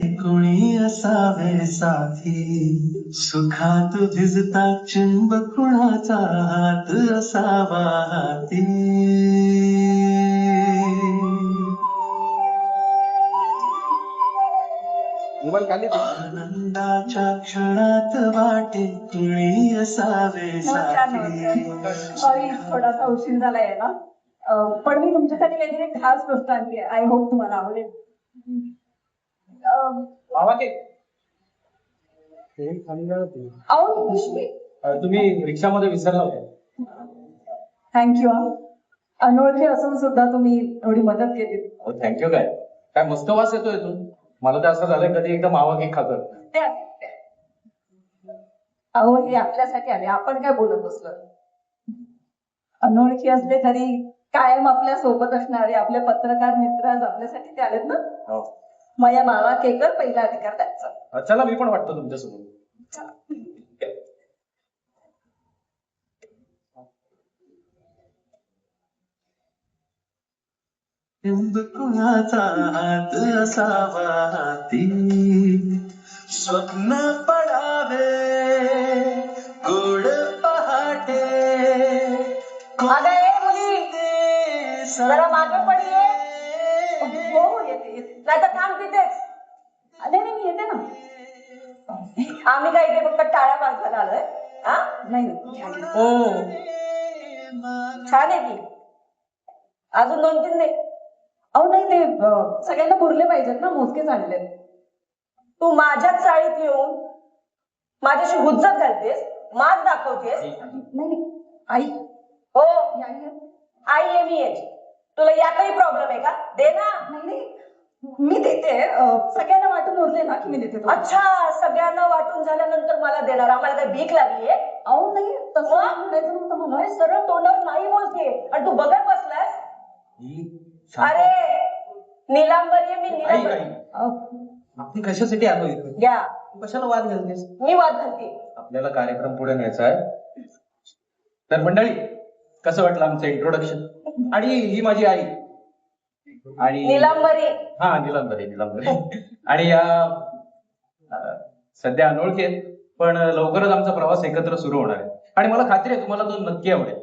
कुणी असावे साथी, सुखात भिजता चिंब कुणाचा हात असावा हाती. आनंदाच्या क्षणात वाटे कुणी असावे साथी. सॉरी, थोडासा उशीर झाला यायला, पण मी तुमच्यासाठी काहीतरी खास गोष्ट आणली आहे. आय होप तुम्हाला आवडेल. तुम्ही रिक्षामध्ये विसरला होता. थँक्यू. अनोळखी असून सुद्धा तुम्ही थोडी मदत केली. थँक्यू. काय मस्त वास येतोय तू. मला तर असं झालंय कधी एकदम मावा केक खातो. अहो, हे आपल्यासाठी आले, आपण काय बोलत बसलो. अनोळखी असले तरी कायम आपल्या सोबत असणारे आपले पत्रकार मित्र आज आपल्यासाठी ते आलेत ना. माझ्या मावा केकर पहिला अधिकार द्यायचा. चला, मी पण वाटतो तुमच्यासोबत. चिंब कुणाचा हात असावा हाती, स्वप्न पडावे गोड पहाटे. जरा मागे पण ये. हो, येते. नाही तर थांब तिथेच. नाही, मी येते ना. आम्ही काय इथे फक्त टाळ्या वाजवायला आलोय? नाही, छान आहे की. अजून 2-3 नाही. अहो नाही, ते सगळ्यांना पुरले पाहिजेत ना, मोजकेच आणलेत. तू माझ्याच चाळीत येऊन माझ्याशी हुज्जत घालतेस, माज दाखवतेस. नाही आई. हो, आई आहे मी याची. तुला यातही प्रॉब्लेम आहे का? दे ना. नाही, मी देते. सगळ्यांना वाटून उरले ना की मी देते. अच्छा, सगळ्यांना वाटून झाल्यानंतर मला देणार? आम्हाला काही भीक लागलीये? अहो नाही, तसं मला सरळ तोंडावर नाही बोलते आणि तू बघत बसलास. अरे निलांबरी आहे मी. निलांबरी. आपण कशासाठी आलो इथे? घ्या. कशाला वाद घालतेस? मी वाद घालते. आपल्याला कार्यक्रम पुढे न्यायचा आहे. तर मंडळी, कसं वाटलं आमचं इंट्रोडक्शन? आणि ही माझी आई आणि निलांबरी. हा, निलांबरी. आणि या सध्या अनोळखी आहेत, पण लवकरच आमचा प्रवास एकत्र सुरू होणार आहे. आणि मला खात्री आहे तुम्हाला तो नक्की आवडेल.